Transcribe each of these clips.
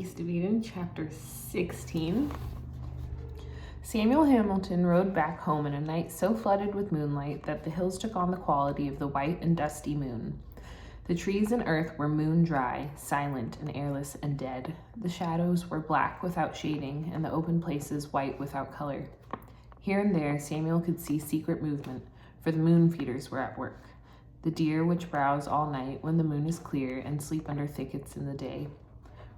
East of Eden, chapter 16. Samuel Hamilton rode back home in a night so flooded with moonlight that the hills took on the quality of the white and dusty moon. The trees and earth were moon dry, silent and airless and dead. The shadows were black without shading, and the open places white without color. Here and there Samuel could see secret movement, for the moon feeders were at work. The deer which browse all night when the moon is clear and sleep under thickets in the day.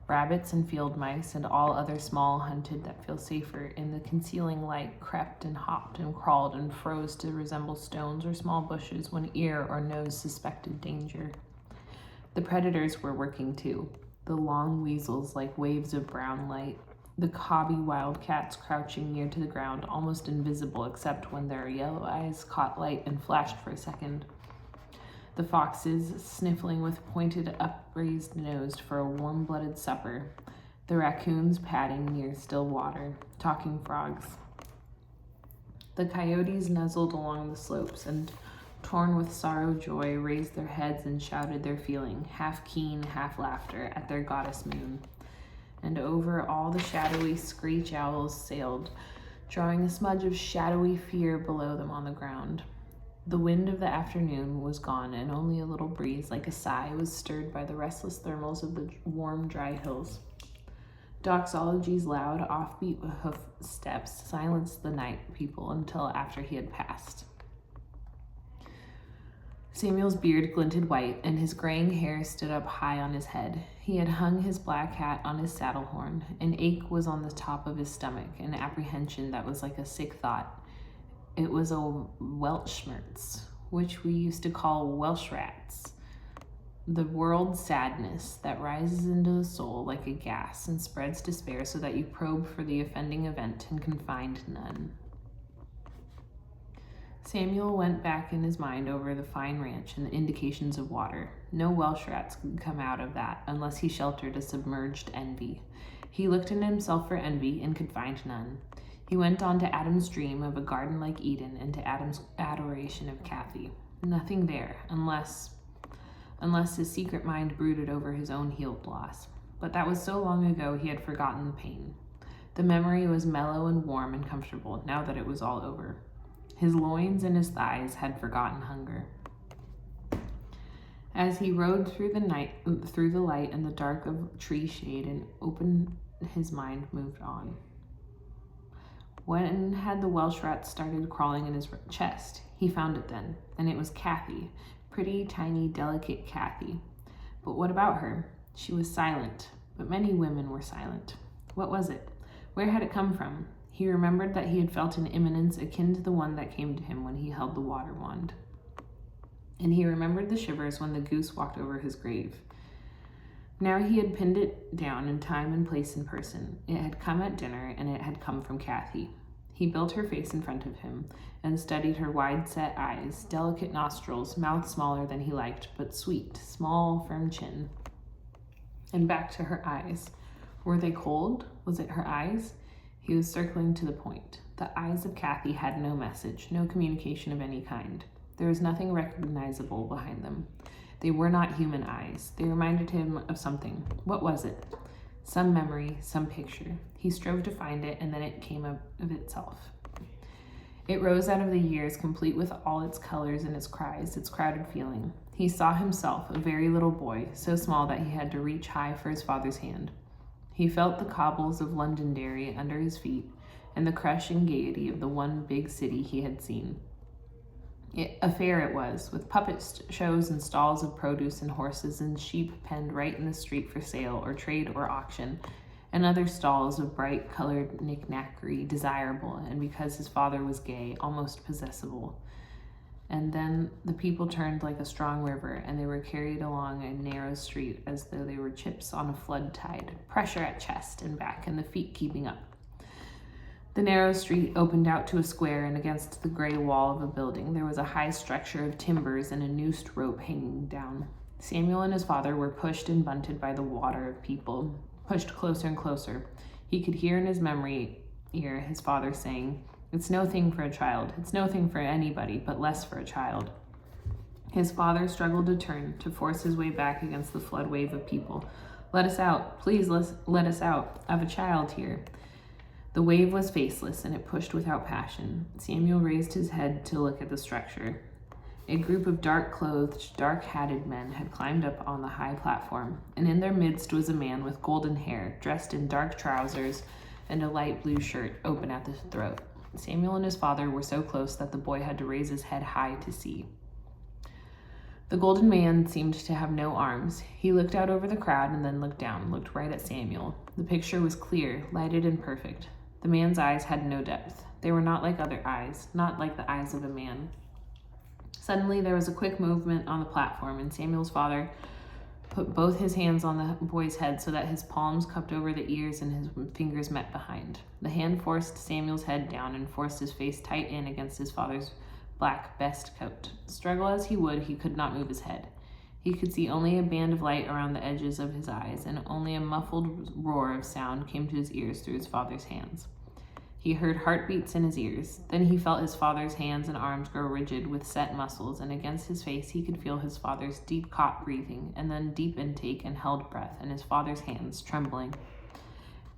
Rabbits and field mice and all other small hunted that feel safer in the concealing light crept and hopped and crawled and froze to resemble stones or small bushes when ear or nose suspected danger. The predators were working too, the long weasels like waves of brown light, the cobby wildcats crouching near to the ground, almost invisible except when their yellow eyes caught light and flashed for a second. The foxes sniffling with pointed upraised nose for a warm-blooded supper, the raccoons padding near still water, talking frogs. The coyotes nuzzled along the slopes and, torn with sorrow joy, raised their heads and shouted their feeling, half keen, half laughter, at their goddess moon. And over all the shadowy screech owls sailed, drawing a smudge of shadowy fear below them on the ground. The wind of the afternoon was gone, and only a little breeze, like a sigh, was stirred by the restless thermals of the warm, dry hills. Doxology's loud, offbeat hoof steps silenced the night people until after he had passed. Samuel's beard glinted white, and his graying hair stood up high on his head. He had hung his black hat on his saddle horn. An ache was on the top of his stomach, an apprehension that was like a sick thought. It was a Weltschmerz, which we used to call Welsh rats, the world sadness that rises into the soul like a gas and spreads despair so that you probe for the offending event and can find none. Samuel went back in his mind over the fine ranch and the indications of water. No Welsh rats could come out of that unless he sheltered a submerged envy. He looked in himself for envy and could find none. He went on to Adam's dream of a garden like Eden and to Adam's adoration of Kathy. Nothing there, unless his secret mind brooded over his own healed loss. But that was so long ago he had forgotten the pain. The memory was mellow and warm and comfortable now that it was all over. His loins and his thighs had forgotten hunger. As he rode through the light and the dark of tree shade and open, his mind moved on. When had the Welsh rat started crawling in his chest? He found it then, and it was Kathy, pretty, tiny, delicate Kathy. But what about her? She was silent, but many women were silent. What was it? Where had it come from? He remembered that he had felt an imminence akin to the one that came to him when he held the water wand. And he remembered the shivers when the goose walked over his grave. Now he had pinned it down in time and place and person. It had come at dinner, and it had come from Kathy. He built her face in front of him and studied her wide-set eyes, delicate nostrils, mouth smaller than he liked, but sweet, small, firm chin. And back to her eyes. Were they cold? Was it her eyes? He was circling to the point. The eyes of Kathy had no message, no communication of any kind. There was nothing recognizable behind them. They were not human eyes. They reminded him of something. What was it? Some memory, some picture. He strove to find it, and then it came of itself. It rose out of the years, complete with all its colors and its cries, its crowded feeling. He saw himself, a very little boy, so small that he had to reach high for his father's hand. He felt the cobbles of Londonderry under his feet, and the crushing gaiety of the one big city he had seen. A fair it was, with puppet shows and stalls of produce and horses and sheep penned right in the street for sale or trade or auction, and other stalls of bright-colored knickknackery desirable, and because his father was gay, almost possessible. And then the people turned like a strong river, and they were carried along a narrow street as though they were chips on a flood tide, pressure at chest and back, and the feet keeping up. The narrow street opened out to a square, and against the gray wall of a building there was a high structure of timbers and a noosed rope hanging down. Samuel and his father were pushed and bunted by the water of people, pushed closer and closer. He could hear in his memory ear his father saying, "It's no thing for a child. It's no thing for anybody, but less for a child." His father struggled to turn, to force his way back against the flood wave of people, Let us out. Please let us out. I have a child here. The wave was faceless, and it pushed without passion. Samuel raised his head to look at the structure. A group of dark-clothed, dark-hatted men had climbed up on the high platform, and in their midst was a man with golden hair, dressed in dark trousers and a light blue shirt open at the throat. Samuel and his father were so close that the boy had to raise his head high to see. The golden man seemed to have no arms. He looked out over the crowd and then looked down, looked right at Samuel. The picture was clear, lighted, and perfect. The man's eyes had no depth. They were not like other eyes, not like the eyes of a man. Suddenly, there was a quick movement on the platform, and Samuel's father put both his hands on the boy's head so that his palms cupped over the ears and his fingers met behind. The hand forced Samuel's head down and forced his face tight in against his father's black best coat. Struggle as he would, he could not move his head. He could see only a band of light around the edges of his eyes, and only a muffled roar of sound came to his ears through his father's hands. He heard heartbeats in his ears. Then he felt his father's hands and arms grow rigid with set muscles, and against his face he could feel his father's deep caught breathing, and then deep intake and held breath, and his father's hands trembling.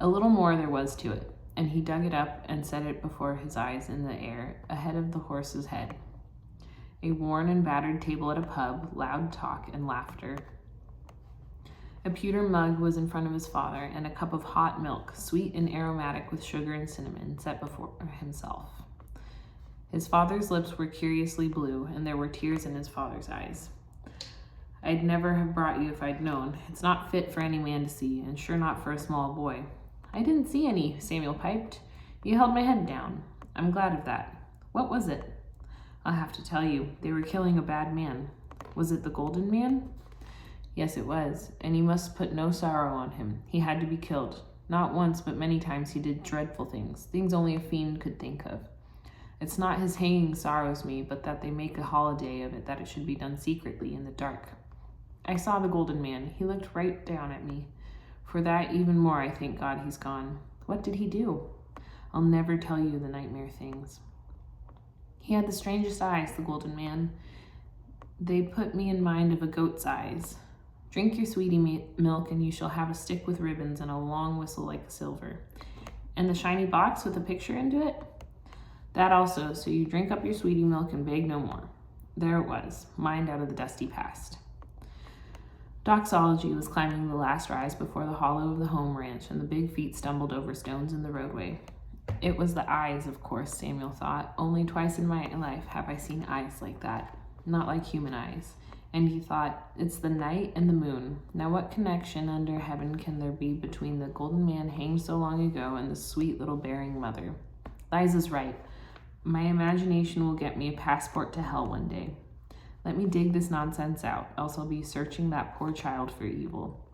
A little more there was to it, and he dug it up and set it before his eyes in the air, ahead of the horse's head. A worn and battered table at a pub, loud talk and laughter. A pewter mug was in front of his father, and a cup of hot milk, sweet and aromatic with sugar and cinnamon, set before himself. His father's lips were curiously blue, and there were tears in his father's eyes. I'd never have brought you if I'd known. It's not fit for any man to see, and sure not for a small boy. I didn't see any, Samuel piped. You held my head down. I'm glad of that. What was it? I'll have to tell you. They were killing a bad man. Was it the Golden Man? Yes, it was, and you must put no sorrow on him. He had to be killed. Not once, but many times he did dreadful things, things only a fiend could think of. It's not his hanging sorrows me, but that they make a holiday of it, that it should be done secretly in the dark. I saw the Golden Man. He looked right down at me. For that even more, I thank God he's gone. What did he do? I'll never tell you the nightmare things. He had the strangest eyes, the Golden Man. They put me in mind of a goat's eyes. Drink your sweetie milk, and you shall have a stick with ribbons and a long whistle like silver. And the shiny box with a picture into it? That also, so you drink up your sweetie milk and beg no more. There it was, mined out of the dusty past. Doxology was climbing the last rise before the hollow of the home ranch, and the big feet stumbled over stones in the roadway. It was the eyes, of course, Samuel thought. Only twice in my life have I seen eyes like that, not like human eyes. And he thought, it's the night and the moon. Now what connection under heaven can there be between the Golden Man hanged so long ago and the sweet little bearing mother? Liza's right. My imagination will get me a passport to hell one day. Let me dig this nonsense out, else I'll be searching that poor child for evil.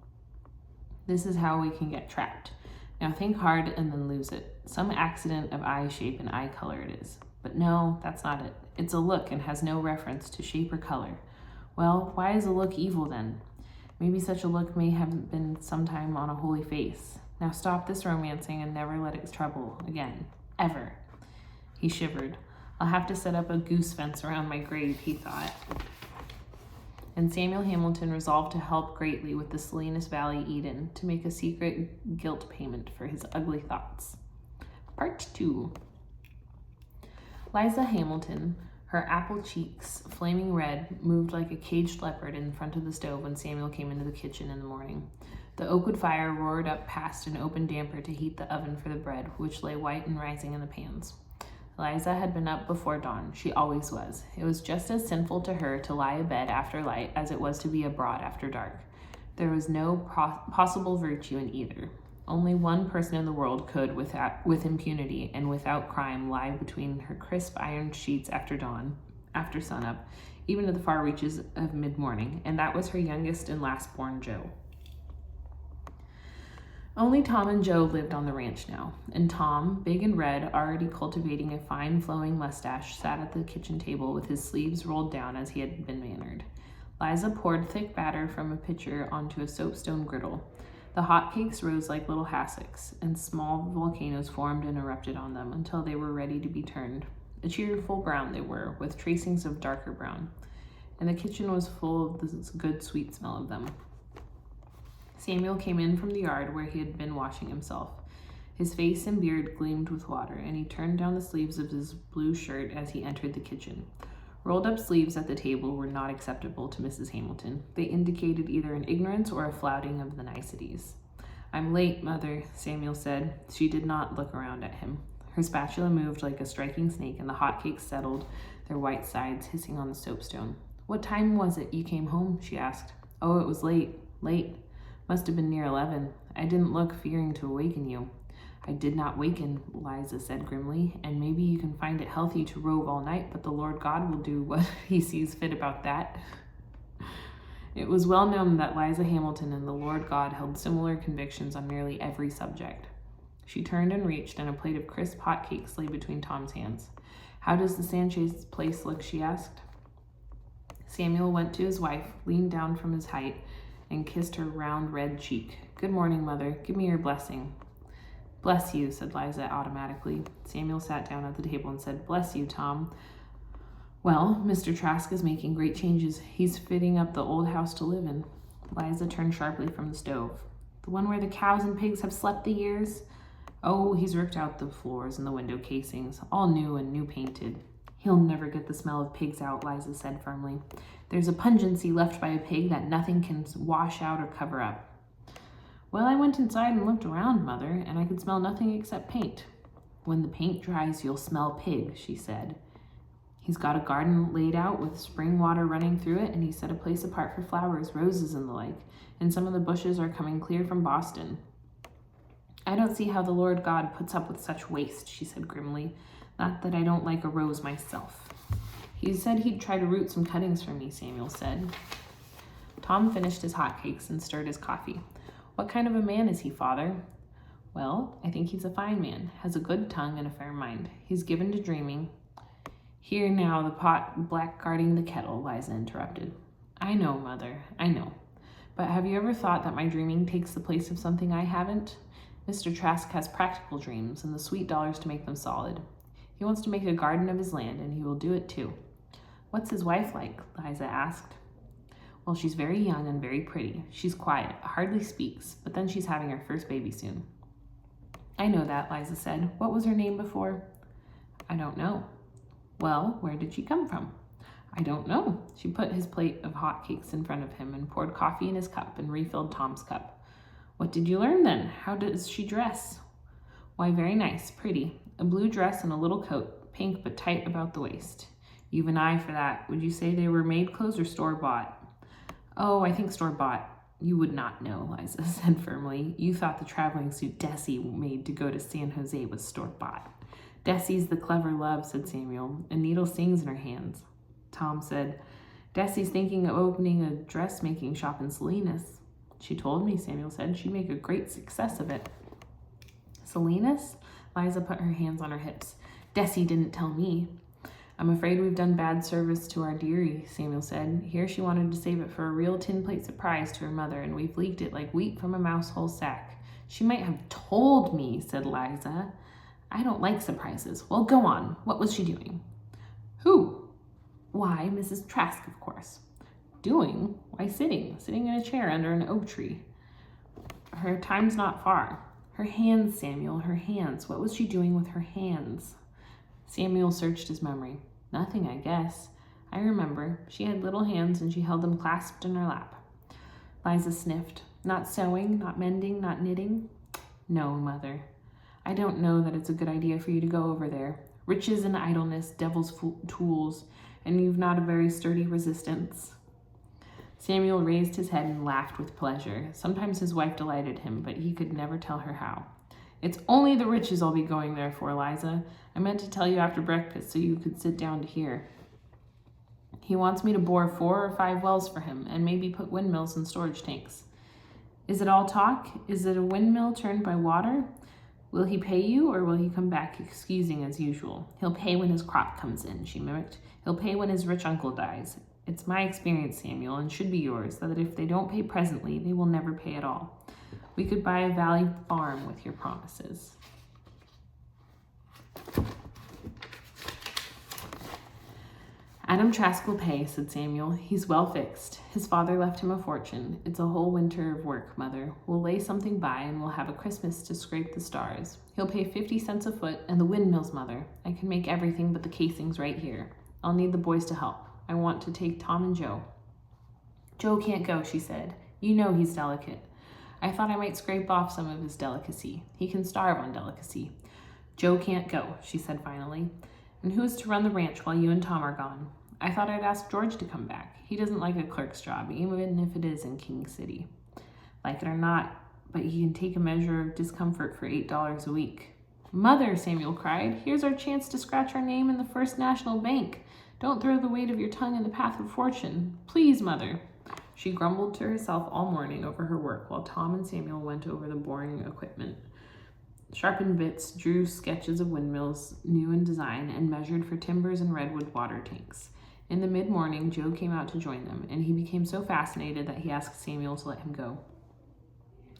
This is how we can get trapped. Now think hard and then lose it. Some accident of eye shape and eye color it is. But no, that's not it. It's a look and has no reference to shape or color. Well, why is a look evil then? Maybe such a look may have been sometime on a holy face. Now stop this romancing and never let it trouble again. Ever. He shivered. I'll have to set up a goose fence around my grave, he thought. And Samuel Hamilton resolved to help greatly with the Salinas Valley Eden to make a secret guilt payment for his ugly thoughts. Part 2. Liza Hamilton, her apple cheeks flaming red, moved like a caged leopard in front of the stove when Samuel came into the kitchen in the morning. The oak wood fire roared up past an open damper to heat the oven for the bread, which lay white and rising in the pans. Liza had been up before dawn. She always was. It was just as sinful to her to lie abed after light as it was to be abroad after dark. There was no possible virtue in either. Only one person in the world could, with impunity and without crime, lie between her crisp iron sheets after dawn, after sunup, even to the far reaches of mid-morning, and that was her youngest and last-born Joe. Only Tom and Joe lived on the ranch now, and Tom, big and red, already cultivating a fine flowing mustache, sat at the kitchen table with his sleeves rolled down as he had been mannered. Liza poured thick batter from a pitcher onto a soapstone griddle. The hot cakes rose like little hassocks, and small volcanoes formed and erupted on them until they were ready to be turned. A cheerful brown they were, with tracings of darker brown, and the kitchen was full of the good sweet smell of them. Samuel came in from the yard where he had been washing himself. His face and beard gleamed with water, and he turned down the sleeves of his blue shirt as he entered the kitchen. Rolled-up sleeves at the table were not acceptable to Mrs. Hamilton. They indicated either an ignorance or a flouting of the niceties. "I'm late, Mother," Samuel said. She did not look around at him. Her spatula moved like a striking snake, and the hotcakes settled, their white sides hissing on the soapstone. "What time was it you came home?" she asked. "Oh, it was late. Late. Must have been near 11. I didn't look, fearing to awaken you." "I did not waken," Liza said grimly, "and maybe you can find it healthy to rove all night, but the Lord God will do what he sees fit about that." It was well known that Liza Hamilton and the Lord God held similar convictions on nearly every subject. She turned and reached, and a plate of crisp hot cakes lay between Tom's hands. "How does the Sanchez place look?" she asked. Samuel went to his wife, leaned down from his height, and kissed her round red cheek. "Good morning, Mother. Give me your blessing." "Bless you," said Liza automatically. Samuel sat down at the table and said, "Bless you, Tom. Well, Mr. Trask is making great changes. He's fitting up the old house to live in." Liza turned sharply from the stove. "The one where the cows and pigs have slept the years?" "Oh, he's ripped out the floors and the window casings, all new and new painted." "He'll never get the smell of pigs out," Liza said firmly. "There's a pungency left by a pig that nothing can wash out or cover up." "Well, I went inside and looked around, Mother, and I could smell nothing except paint." "When the paint dries, you'll smell pig," she said. "He's got a garden laid out with spring water running through it, and he set a place apart for flowers, roses and the like, and some of the bushes are coming clear from Boston." "I don't see how the Lord God puts up with such waste," she said grimly. "Not that I don't like a rose myself." "He said he'd try to root some cuttings for me," Samuel said. Tom finished his hotcakes and stirred his coffee. "What kind of a man is he, Father?" "Well, I think he's a fine man, has a good tongue and a fair mind. He's given to dreaming." "Here now, the pot blackguarding the kettle," Liza interrupted. "I know, Mother, I know. But have you ever thought that my dreaming takes the place of something I haven't? Mr. Trask has practical dreams and the sweet dollars to make them solid. He wants to make a garden of his land, and he will do it too." "What's his wife like?" Liza asked. "Well, she's very young and very pretty. She's quiet, hardly speaks, but then she's having her first baby soon." "I know that," Liza said. "What was her name before?" "I don't know." "Well, where did she come from?" "I don't know." She put his plate of hot cakes in front of him and poured coffee in his cup and refilled Tom's cup. "What did you learn then? How does she dress?" "Why, very nice, pretty. A blue dress and a little coat, pink but tight about the waist. You've an eye for that. Would you say they were made clothes or store-bought?" "Oh, I think store-bought." "You would not know," Liza said firmly. "You thought the traveling suit Desi made to go to San Jose was store-bought." "Desi's the clever love," said Samuel. "A needle sings in her hands." Tom said, "Desi's thinking of opening a dressmaking shop in Salinas." "She told me," Samuel said, "she'd make a great success of it." "Salinas?" Liza put her hands on her hips. "Desi didn't tell me." "I'm afraid we've done bad service to our dearie," Samuel said. "Here she wanted to save it for a real tin plate surprise to her mother, and we've leaked it like wheat from a mousehole sack." "She might have told me," said Liza. "I don't like surprises." "Well, go on. What was she doing?" "Who?" "Why, Mrs. Trask, of course." "Doing? Why, sitting in a chair under an oak tree." "Her time's not far." "Her hands, Samuel, her hands. What was she doing with her hands?" Samuel searched his memory. "Nothing, I guess. I remember. She had little hands and she held them clasped in her lap." Liza sniffed. "Not sewing, not mending, not knitting?" "No, Mother. I don't know that it's a good idea for you to go over there. Riches and idleness, devil's tools, and you've not a very sturdy resistance." Samuel raised his head and laughed with pleasure. Sometimes his wife delighted him, but he could never tell her how. "It's only the riches I'll be going there for, Liza. I meant to tell you after breakfast so you could sit down to hear. He wants me to bore 4 or 5 wells for him and maybe put windmills in storage tanks." "Is it all talk? Is it a windmill turned by water? Will he pay you, or will he come back excusing as usual?" "He'll pay when his crop comes in," she mimicked. "He'll pay when his rich uncle dies. It's my experience, Samuel, and should be yours, that if they don't pay presently, they will never pay at all. We could buy a valley farm with your promises." Adam Trask will pay, said Samuel. He's well fixed. His father left him a fortune. It's a whole winter of work, Mother. We'll lay something by and we'll have a Christmas to scrape the stars. He'll pay 50 cents a foot and the windmills, Mother. I can make everything but the casings right here. I'll need the boys to help. I want to take Tom and Joe. Joe can't go, she said. You know he's delicate. I thought I might scrape off some of his delicacy. He can starve on delicacy. Joe can't go, she said finally. And who is to run the ranch while you and Tom are gone? I thought I'd ask George to come back. He doesn't like a clerk's job, even if it is in King City. Like it or not, but he can take a measure of discomfort for $8 a week. Mother, Samuel cried, here's our chance to scratch our name in the First National Bank. Don't throw the weight of your tongue in the path of fortune. Please, Mother. She grumbled to herself all morning over her work while Tom and Samuel went over the boring equipment, sharpened bits, drew sketches of windmills, new in design, and measured for timbers and redwood water tanks. In the mid-morning, Joe came out to join them, and he became so fascinated that he asked Samuel to let him go.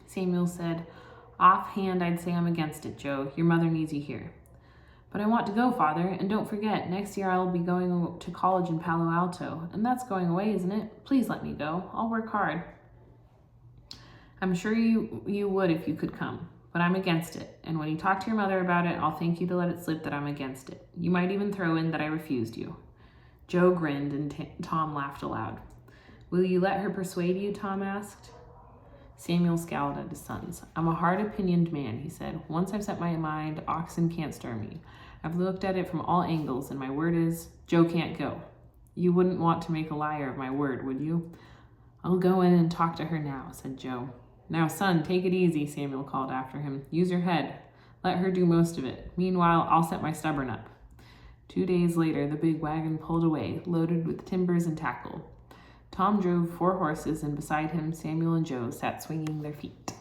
Samuel said, offhand, I'd say I'm against it, Joe. Your mother needs you here. But I want to go, Father, and don't forget, next year I'll be going to college in Palo Alto, and that's going away, isn't it? Please let me go. I'll work hard. I'm sure you would if you could come, but I'm against it, and when you talk to your mother about it, I'll thank you to let it slip that I'm against it. You might even throw in that I refused you. Joe grinned, and Tom laughed aloud. Will you let her persuade you? Tom asked. Samuel scowled at his sons. I'm a hard-opinioned man, he said. Once I've set my mind, oxen can't stir me. I've looked at it from all angles, and my word is, Joe can't go. You wouldn't want to make a liar of my word, would you? I'll go in and talk to her now, said Joe. Now, son, take it easy, Samuel called after him. Use your head. Let her do most of it. Meanwhile, I'll set my stubborn up. 2 days later, the big wagon pulled away, loaded with timbers and tackle. Tom drove 4 horses, and beside him, Samuel and Joe sat swinging their feet.